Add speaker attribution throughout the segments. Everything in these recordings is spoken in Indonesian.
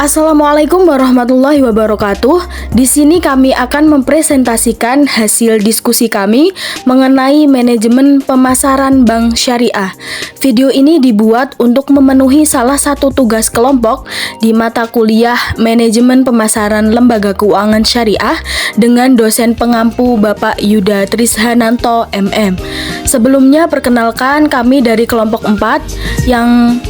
Speaker 1: Assalamualaikum warahmatullahi wabarakatuh. Di sini kami akan mempresentasikan hasil diskusi kami mengenai manajemen pemasaran bank syariah. Video ini dibuat untuk memenuhi salah satu tugas kelompok di mata kuliah Manajemen Pemasaran Lembaga Keuangan Syariah dengan dosen pengampu Bapak Yuda Trishananto MM. Sebelumnya perkenalkan kami dari kelompok 4 yang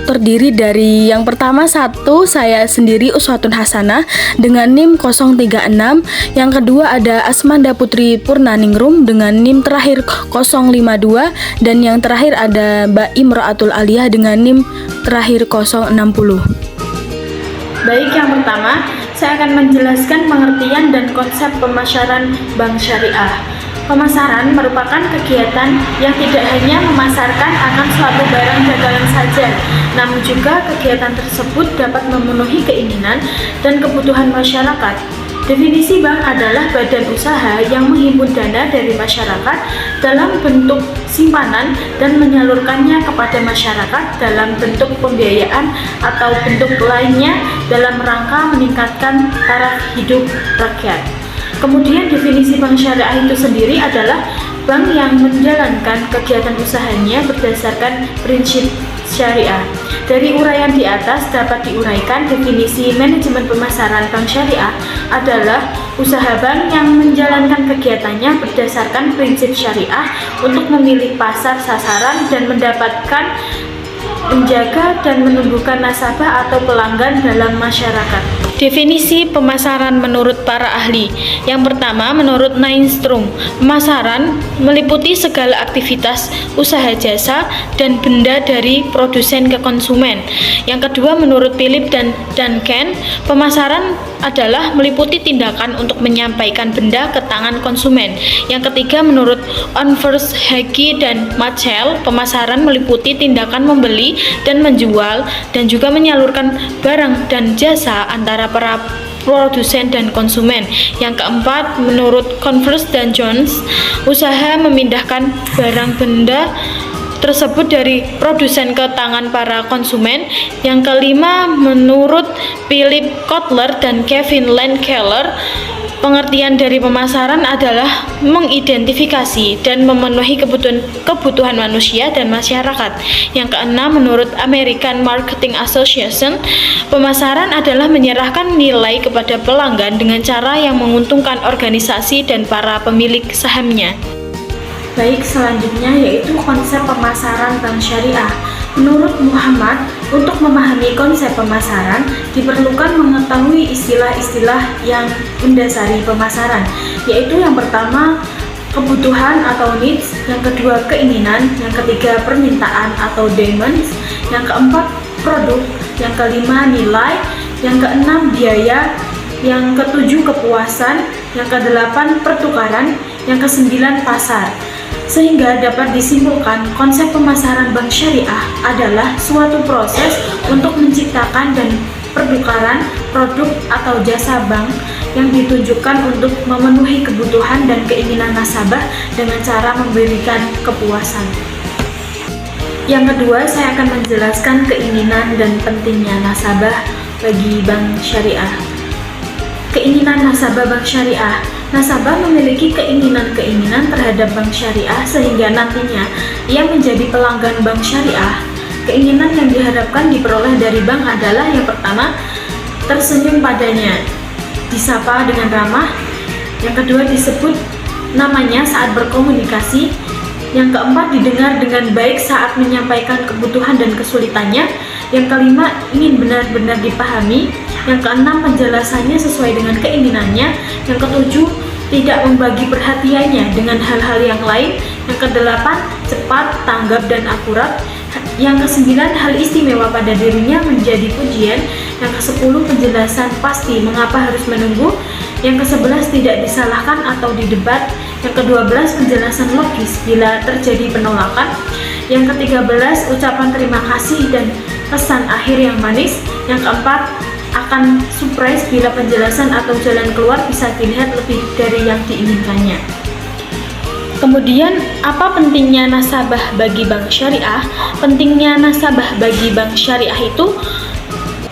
Speaker 1: terdiri dari yang pertama saya sendiri Uswatun Hasanah dengan NIM 036, yang kedua ada Asmanda Putri Purnaningrum dengan NIM terakhir 052, dan yang terakhir ada Mbak Imro'atul Aliyah dengan NIM terakhir 060.
Speaker 2: Baik, yang pertama saya akan menjelaskan pengertian dan konsep pemasaran bank syariah. Pemasaran merupakan kegiatan yang tidak hanya memasarkan akan suatu barang dagangan saja, namun juga kegiatan tersebut dapat memenuhi keinginan dan kebutuhan masyarakat. Definisi bank adalah badan usaha yang menghimpun dana dari masyarakat dalam bentuk simpanan dan menyalurkannya kepada masyarakat dalam bentuk pembiayaan atau bentuk lainnya dalam rangka meningkatkan taraf hidup rakyat. Kemudian definisi bank syariah itu sendiri adalah bank yang menjalankan kegiatan usahanya berdasarkan prinsip syariah. Dari uraian di atas dapat diuraikan definisi manajemen pemasaran bank syariah adalah usaha bank yang menjalankan kegiatannya berdasarkan prinsip syariah untuk memilih pasar sasaran dan mendapatkan, menjaga dan menumbuhkan nasabah atau pelanggan dalam masyarakat. Definisi pemasaran menurut para ahli. Yang pertama, menurut Nystrom, pemasaran meliputi segala aktivitas usaha jasa dan benda dari produsen ke konsumen. Yang kedua, menurut Philip dan Duncan, pemasaran adalah meliputi tindakan untuk menyampaikan benda ke tangan konsumen. Yang ketiga, menurut Onvers, Hagi, dan Matchell, pemasaran meliputi tindakan membeli dan menjual dan juga menyalurkan barang dan jasa antara para produsen dan konsumen. Yang keempat, menurut Converse dan Jones, usaha memindahkan barang benda tersebut dari produsen ke tangan para konsumen. Yang kelima, menurut Philip Kotler dan Kevin Landkeller, pengertian dari pemasaran adalah mengidentifikasi dan memenuhi kebutuhan manusia dan masyarakat. Yang keenam, menurut American Marketing Association, pemasaran adalah menyerahkan nilai kepada pelanggan dengan cara yang menguntungkan organisasi dan para pemilik sahamnya. Baik, selanjutnya yaitu konsep pemasaran bank syariah. Menurut Muhammad, untuk memahami konsep pemasaran diperlukan mengetahui istilah-istilah yang mendasari pemasaran, yaitu yang pertama kebutuhan atau needs, yang kedua keinginan, yang ketiga permintaan atau demands, yang keempat produk, yang kelima nilai, yang keenam biaya, yang ketujuh kepuasan, yang kedelapan pertukaran, yang kesembilan pasar. Sehingga dapat disimpulkan konsep pemasaran bank syariah adalah suatu proses untuk menciptakan dan pertukaran produk atau jasa bank yang ditujukan untuk memenuhi kebutuhan dan keinginan nasabah dengan cara memberikan kepuasan. Yang kedua, saya akan menjelaskan keinginan dan pentingnya nasabah bagi bank syariah. Keinginan nasabah bank syariah. Nasabah memiliki keinginan-keinginan terhadap bank syariah sehingga nantinya ia menjadi pelanggan bank syariah. Keinginan yang diharapkan diperoleh dari bank adalah yang pertama, tersenyum padanya, disapa dengan ramah. Yang kedua, disebut namanya saat berkomunikasi. Yang keempat, didengar dengan baik saat menyampaikan kebutuhan dan kesulitannya. Yang kelima, ingin benar-benar dipahami. Yang keenam, penjelasannya sesuai dengan keinginannya. Yang ketujuh, tidak membagi perhatiannya dengan hal-hal yang lain. Yang kedelapan, cepat, tanggap, dan akurat. Yang kesembilan, hal istimewa pada dirinya menjadi pujian. Yang kesepuluh, penjelasan pasti mengapa harus menunggu. Yang kesebelas, tidak disalahkan atau didebat. Yang kedua belas, penjelasan logis bila terjadi penolakan. Yang ke-13, ucapan terima kasih dan pesan akhir yang manis. Yang keempat, akan surprise bila penjelasan atau jalan keluar bisa dilihat lebih dari yang diinginkannya. Kemudian, apa pentingnya nasabah bagi bank syariah? Pentingnya nasabah bagi bank syariah itu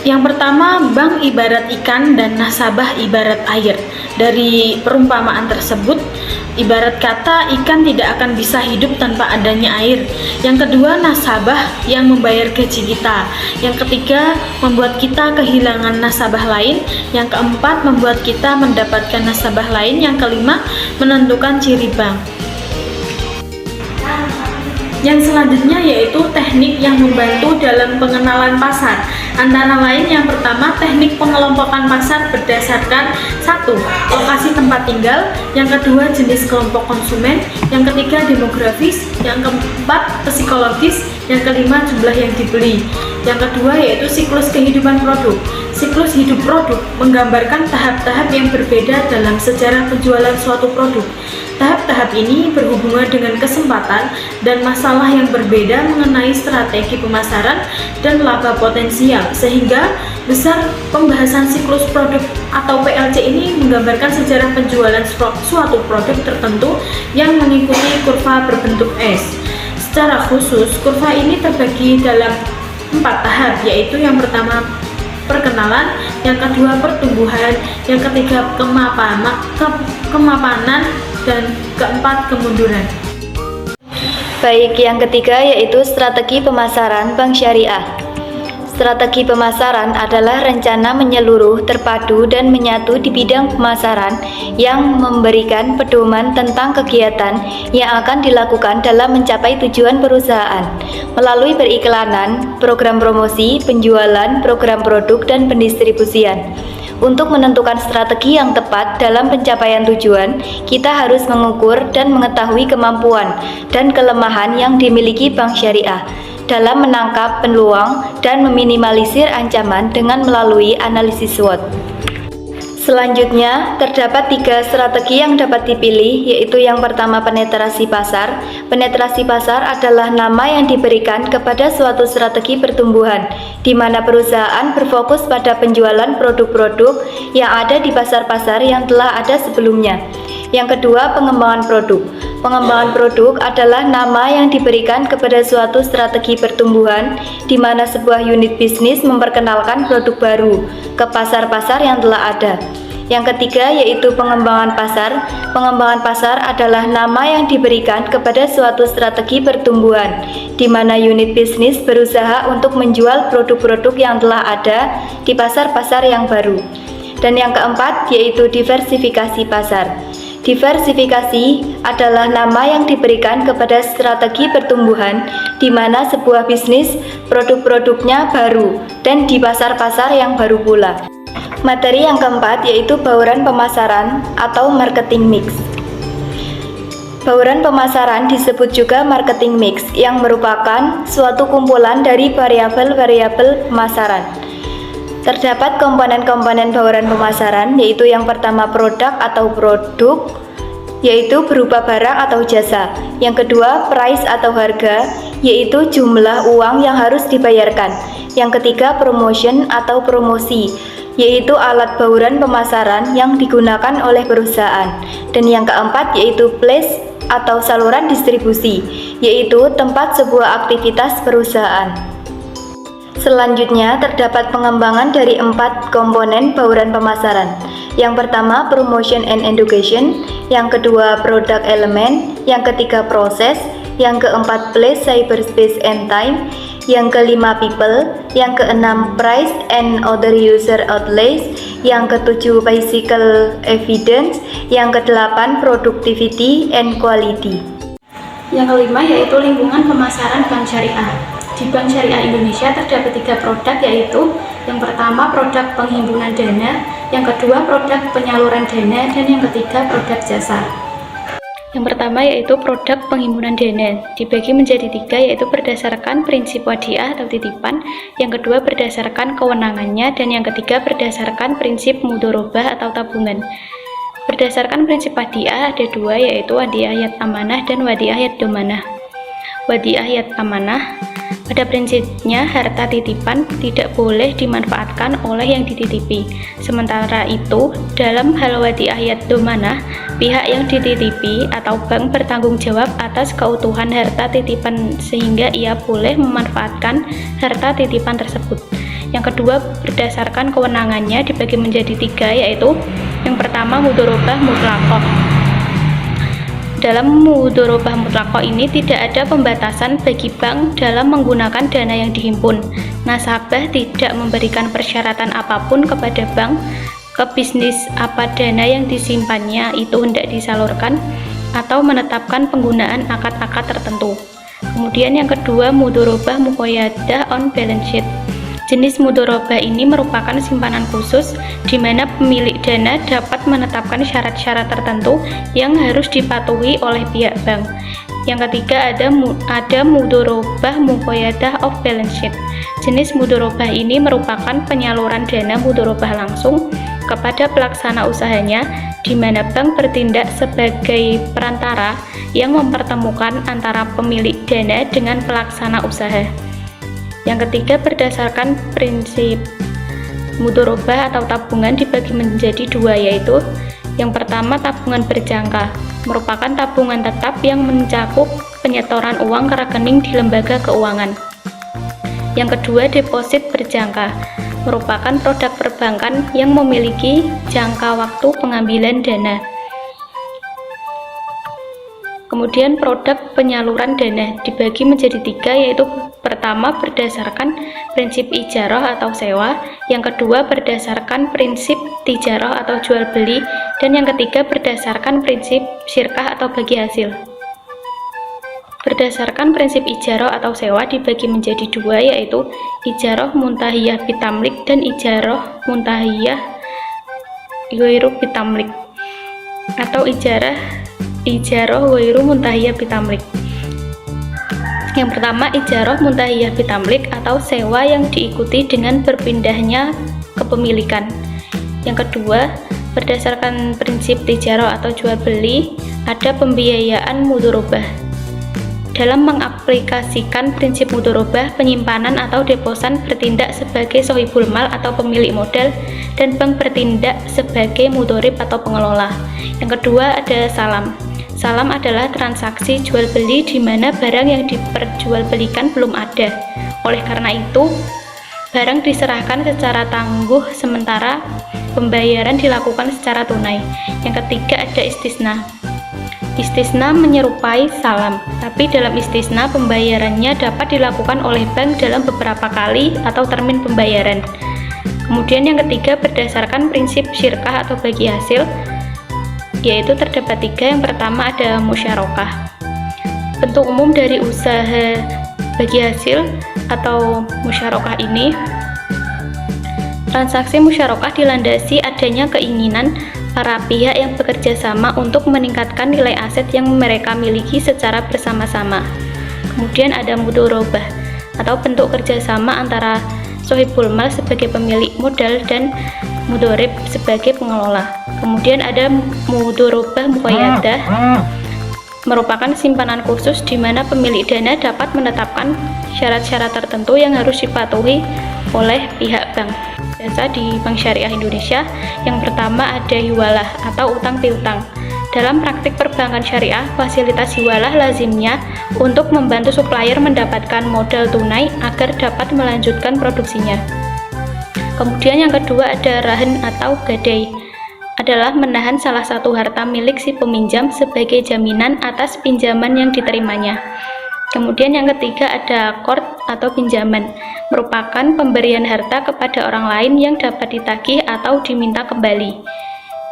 Speaker 2: Yang pertama, bank ibarat ikan dan nasabah ibarat air. Dari perumpamaan tersebut, ibarat kata ikan tidak akan bisa hidup tanpa adanya air. Yang kedua, nasabah yang membayar gaji kita. Yang ketiga, membuat kita kehilangan nasabah lain. Yang keempat, membuat kita mendapatkan nasabah lain. Yang kelima, menentukan ciri bank. Yang selanjutnya yaitu teknik yang membantu dalam pengenalan pasar. Antara lain, yang pertama, teknik pengelompokan pasar berdasarkan 1. Lokasi tempat tinggal, yang kedua, jenis kelompok konsumen, yang ketiga, demografis, yang keempat, psikologis, yang kelima, jumlah yang dibeli. Yang kedua yaitu siklus kehidupan produk. Siklus hidup produk menggambarkan tahap-tahap yang berbeda dalam sejarah penjualan suatu produk. Tahap-tahap ini berhubungan dengan kesempatan dan masalah yang berbeda mengenai strategi pemasaran dan laba potensial, sehingga besar pembahasan siklus produk atau PLC ini menggambarkan sejarah penjualan suatu produk tertentu yang mengikuti kurva berbentuk S. Secara khusus, kurva ini terbagi dalam 4 tahap, yaitu yang pertama perkenalan, yang kedua pertumbuhan, yang ketiga kemapanan, dan keempat kemunduran.
Speaker 3: Baik, yang ketiga yaitu strategi pemasaran bank syariah. Strategi pemasaran adalah rencana menyeluruh, terpadu, dan menyatu di bidang pemasaran yang memberikan pedoman tentang kegiatan yang akan dilakukan dalam mencapai tujuan perusahaan melalui periklanan, program promosi, penjualan, program produk, dan pendistribusian. Untuk menentukan strategi yang tepat dalam pencapaian tujuan, kita harus mengukur dan mengetahui kemampuan dan kelemahan yang dimiliki bank syariah dalam menangkap peluang dan meminimalisir ancaman dengan melalui analisis SWOT. Selanjutnya, terdapat 3 strategi yang dapat dipilih, yaitu yang pertama penetrasi pasar. Penetrasi pasar adalah nama yang diberikan kepada suatu strategi pertumbuhan, di mana perusahaan berfokus pada penjualan produk-produk yang ada di pasar-pasar yang telah ada sebelumnya. Yang kedua, pengembangan produk. Pengembangan produk adalah nama yang diberikan kepada suatu strategi pertumbuhan, di mana sebuah unit bisnis memperkenalkan produk baru ke pasar-pasar yang telah ada. Yang ketiga yaitu pengembangan pasar. Pengembangan pasar adalah nama yang diberikan kepada suatu strategi pertumbuhan, di mana unit bisnis berusaha untuk menjual produk-produk yang telah ada di pasar-pasar yang baru. Dan yang keempat yaitu diversifikasi pasar. Diversifikasi adalah nama yang diberikan kepada strategi pertumbuhan, di mana sebuah bisnis produk-produknya baru dan di pasar-pasar yang baru pula. Materi yang keempat yaitu bauran pemasaran atau marketing mix. Bauran pemasaran disebut juga marketing mix, yang merupakan suatu kumpulan dari variabel-variabel pemasaran. Terdapat komponen-komponen bauran pemasaran, yaitu yang pertama produk atau produk, yaitu berupa barang atau jasa. Yang kedua price atau harga, yaitu jumlah uang yang harus dibayarkan. Yang ketiga promotion atau promosi, yaitu alat bauran pemasaran yang digunakan oleh perusahaan. Dan yang keempat yaitu place atau saluran distribusi, yaitu tempat sebuah aktivitas perusahaan. Selanjutnya, terdapat pengembangan dari 4 komponen bauran pemasaran. Yang pertama, promotion and education. Yang kedua, product element. Yang ketiga, proses. Yang keempat, place, cyberspace, and time. Yang kelima, people. Yang keenam, price and other user outlays. Yang ketujuh, physical evidence. Yang kedelapan, productivity and quality.
Speaker 2: Yang kelima yaitu lingkungan pemasaran bank syariah. Di Bank Syariah Indonesia terdapat 3 produk, yaitu yang pertama produk penghimpunan dana, yang kedua produk penyaluran dana, dan yang ketiga produk jasa. Yang pertama yaitu produk penghimpunan dana, dibagi menjadi 3, yaitu berdasarkan prinsip wadiah atau titipan, yang kedua berdasarkan kewenangannya, dan yang ketiga berdasarkan prinsip mudharabah atau tabungan. Berdasarkan prinsip wadiah ada 2, yaitu wadiah yad amanah dan wadiah yad domanah. Wadiah yad amanah, pada prinsipnya harta titipan tidak boleh dimanfaatkan oleh yang dititipi. Sementara itu, dalam hal wadiah yad domanah, pihak yang dititipi atau bank bertanggung jawab atas keutuhan harta titipan, sehingga ia boleh memanfaatkan harta titipan tersebut. Yang kedua, berdasarkan kewenangannya dibagi menjadi 3, yaitu yang pertama mudharabah mutlaqah. Dalam mudharabah mutlaqah ini tidak ada pembatasan bagi bank dalam menggunakan dana yang dihimpun. Nasabah tidak memberikan persyaratan apapun kepada bank ke bisnis apa dana yang disimpannya itu hendak disalurkan atau menetapkan penggunaan akad-akad tertentu. Kemudian yang kedua, mudharabah muqayyadah on balance sheet. Jenis mudharabah ini merupakan simpanan khusus di mana pemilik dana dapat menetapkan syarat-syarat tertentu yang harus dipatuhi oleh pihak bank. Yang ketiga, ada mudharabah muqayyadah off balance sheet. Jenis mudharabah ini merupakan penyaluran dana mudharabah langsung kepada pelaksana usahanya, di mana bank bertindak sebagai perantara yang mempertemukan antara pemilik dana dengan pelaksana usaha. Yang ketiga, berdasarkan prinsip mudharabah atau tabungan dibagi menjadi 2, yaitu yang pertama tabungan berjangka, merupakan tabungan tetap yang mencakup penyetoran uang ke rekening di lembaga keuangan. Yang kedua, deposit berjangka, merupakan produk perbankan yang memiliki jangka waktu pengambilan dana. Kemudian produk penyaluran dana dibagi menjadi 3, yaitu pertama berdasarkan prinsip ijarah atau sewa, yang kedua berdasarkan prinsip tijarah atau jual beli, dan yang ketiga berdasarkan prinsip syirkah atau bagi hasil. Berdasarkan prinsip ijarah atau sewa dibagi menjadi 2, yaitu ijarah muntahiyah bitamlik dan ijarah muntahiyah ghairu bitamlik atau ijarah ghairu muntahiyah bitamlik. Yang pertama, ijarah muntahiyah bitamlik atau sewa yang diikuti dengan berpindahnya kepemilikan. Yang kedua, berdasarkan prinsip tijarah atau jual beli, ada pembiayaan mudharabah. Dalam mengaplikasikan prinsip mudharabah, penyimpanan atau deposan bertindak sebagai sohibul mal atau pemilik modal, dan bank bertindak sebagai mudharib atau pengelola. Yang kedua, ada salam. Salam adalah transaksi jual beli di mana barang yang diperjualbelikan belum ada. Oleh karena itu, barang diserahkan secara tangguh sementara pembayaran dilakukan secara tunai. Yang ketiga, ada istisna. Istisna menyerupai salam, tapi dalam istisna pembayarannya dapat dilakukan oleh bank dalam beberapa kali atau termin pembayaran. Kemudian yang ketiga, berdasarkan prinsip syirkah atau bagi hasil, yaitu terdapat 3. Yang pertama, ada musyarakah. Bentuk umum dari usaha bagi hasil atau musyarakah ini, transaksi musyarakah dilandasi adanya keinginan para pihak yang bekerja sama untuk meningkatkan nilai aset yang mereka miliki secara bersama-sama. Kemudian ada mudharabah atau bentuk kerjasama antara sohibul mal sebagai pemilik modal dan mudharib sebagai pengelola. Kemudian ada mudharabah muqayyadah, merupakan simpanan khusus di mana pemilik dana dapat menetapkan syarat-syarat tertentu yang harus dipatuhi oleh pihak bank. Biasa di Bank Syariah Indonesia, yang pertama ada hiwalah atau utang piutang. Dalam praktik perbankan syariah, fasilitas hiwalah lazimnya untuk membantu supplier mendapatkan modal tunai agar dapat melanjutkan produksinya. Kemudian yang kedua ada rahan atau gadai, adalah menahan salah satu harta milik si peminjam sebagai jaminan atas pinjaman yang diterimanya. Kemudian yang ketiga ada qard atau pinjaman, merupakan pemberian harta kepada orang lain yang dapat ditagih atau diminta kembali.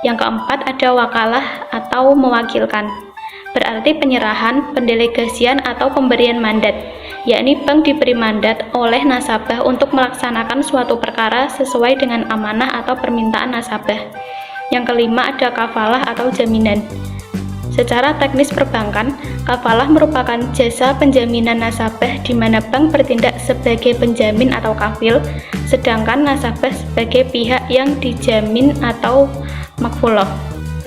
Speaker 2: Yang keempat ada wakalah atau mewakilkan, berarti penyerahan, pendelegasian atau pemberian mandat, yakni bank diberi mandat oleh nasabah untuk melaksanakan suatu perkara sesuai dengan amanah atau permintaan nasabah. Yang kelima ada kafalah atau jaminan. Secara teknis perbankan, kafalah merupakan jasa penjaminan nasabah di mana bank bertindak sebagai penjamin atau kafil, sedangkan nasabah sebagai pihak yang dijamin atau makfulah.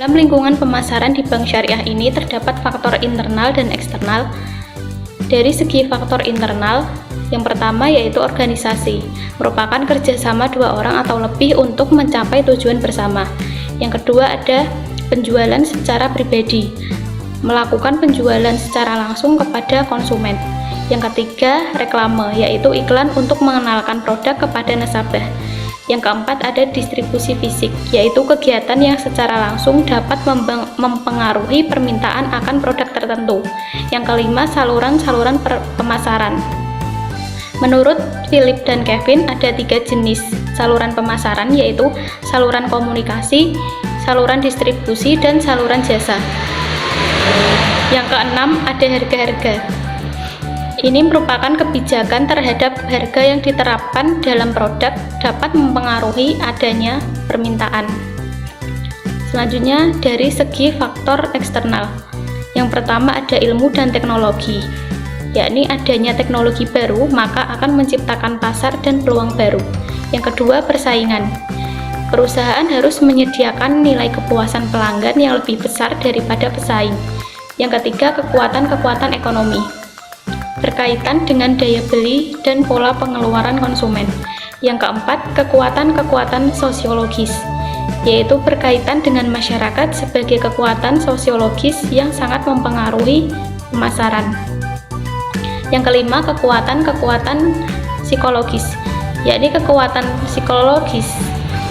Speaker 2: Dalam lingkungan pemasaran di bank syariah ini terdapat faktor internal dan eksternal. Dari segi faktor internal, yang pertama yaitu organisasi, merupakan kerjasama 2 orang atau lebih untuk mencapai tujuan bersama. Yang kedua ada penjualan secara pribadi, melakukan penjualan secara langsung kepada konsumen.
Speaker 4: Yang ketiga, reklame, yaitu iklan untuk mengenalkan produk kepada nasabah. Yang keempat, ada distribusi fisik, yaitu kegiatan yang secara langsung dapat mempengaruhi permintaan akan produk tertentu. Yang kelima, saluran-saluran pemasaran. Menurut Philip dan Kevin, ada 3 jenis saluran pemasaran, yaitu saluran komunikasi, saluran distribusi, dan saluran jasa. Yang keenam, ada harga-harga. Ini merupakan kebijakan terhadap harga yang diterapkan dalam produk dapat mempengaruhi adanya permintaan. Selanjutnya, dari segi faktor eksternal. Yang pertama ada ilmu dan teknologi, yakni adanya teknologi baru maka akan menciptakan pasar dan peluang baru. Yang kedua, persaingan. Perusahaan harus menyediakan nilai kepuasan pelanggan yang lebih besar daripada pesaing. Yang ketiga, kekuatan ekonomi, berkaitan dengan daya beli dan pola pengeluaran konsumen. Yang keempat, kekuatan sosiologis, yaitu berkaitan dengan masyarakat sebagai kekuatan sosiologis yang sangat mempengaruhi pemasaran. Yang kelima, kekuatan psikologis, yakni kekuatan psikologis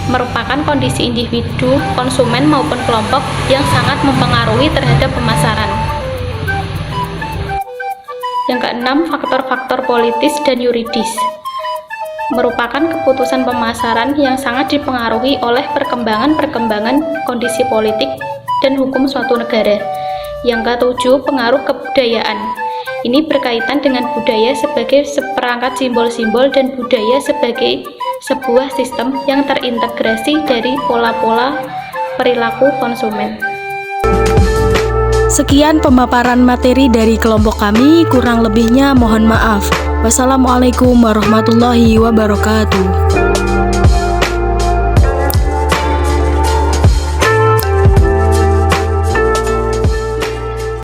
Speaker 4: merupakan kondisi individu, konsumen maupun kelompok yang sangat mempengaruhi terhadap pemasaran. Yang keenam, faktor-faktor politis dan yuridis merupakan keputusan pemasaran yang sangat dipengaruhi oleh perkembangan kondisi politik dan hukum suatu negara. Yang ketujuh, pengaruh kebudayaan. Ini berkaitan dengan budaya sebagai seperangkat simbol-simbol dan budaya sebagai sebuah sistem yang terintegrasi dari pola-pola perilaku konsumen.
Speaker 1: Sekian pemaparan materi dari kelompok kami, kurang lebihnya mohon maaf. Wassalamualaikum warahmatullahi wabarakatuh.